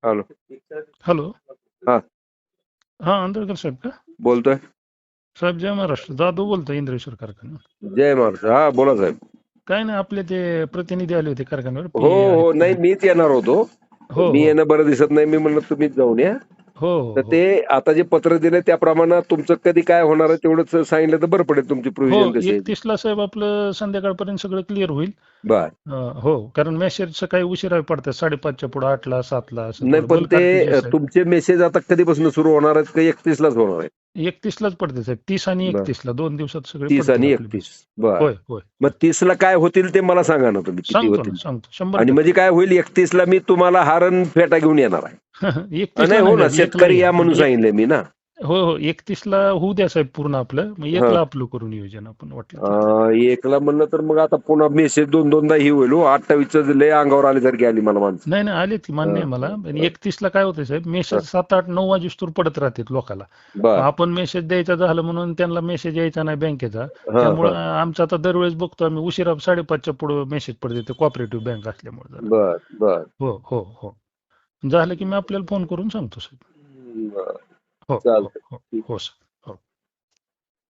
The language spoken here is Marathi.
हॅलो. हॅलो. हा हा आंदळकर साहेब का? बोलतोय. साहेब जय महाराष्ट्र. जाधव बोलतोय इंद्रेश्वर कारखाना. जय महाराष्ट्र. हा बोला साहेब. काय नाही, आपले ते प्रतिनिधी आले होते कारखान्यावर. हो हो, नाही मीच येणार होतो. हो मी हो येणं बरं दिसत नाही, मी म्हणलं तुम्हीच जाऊन या. हो तर हो ते आता जे पत्र दिले त्याप्रमाणे तुमचं कधी काय होणार आहे तेवढंच सांगितलं तर बरं पडेल. तुमची हो. प्रोव्हिजन कशी आहे? 31ला साहेब आपलं संध्याकाळपर्यंत सगळं क्लिअर होईल. बर. हो, कारण मेसेज सकाळी उशिरा पडतात, 5:30च्या पुढे, 8ला 7ला असं नाही थोडं पण बल्क आरटीजीएस ते साहेब. तुमचे मेसेज आता कधीपासून सुरू होणार आहेत का 31लाच होणार आहे? 31लाच पडते साहेब. 30 आणि बर. 31ला 2 दिवसात सगळे 30 पडतील आणि आपले 31. मेसेज. बर. होय होय मग होय. 30ला काय होतील ते मला सांगा ना, तुम्ही किती सांगतो ना, होतील. सांगतो आणि 100%. म्हणजे काय होईल, 31ला मी तुम्हाला हारण फेटा घेऊन येणार आहे. 31ला नाही नाही हो ना, साहेब, 1ला शेतकरी या. या म्हणून सांगितलंय मी ना. हो हो, 31ला होऊ द्या साहेब पूर्ण आपलं, मग 1ला आपलं करू नियोजन आपण वाटलं तर. 1ला म्हणलं तर मग आता पुन्हा मेसेज दोनदा ही होईल. 28चं लय अंगावर आल्यासारखी आली मला माणसं. नाही नाही, आले ती मान्य आहे मला. पण 31ला काय होतं साहेब, मेसेज 7, 8, 9 वाजेस्तोवर पडत राहतात लोकांना. मग बर. आपण मेसेज द्यायचा झालं म्हणून त्यांना मेसेज यायचा नाही बँकेचा. हा त्यामुळं हा. आमचं आता दरवेळेस बघतो आम्ही उशिरा 5:30च्या पुढे मेसेज पडते, कोऑपरेटिव्ह बँक असल्यामुळे जरा. बर बर हो हो हो. झालं की मी आपल्याला फोन करून सांगतो साहेब. बर. हो हो चालतंय. हो ठीक. हो सर.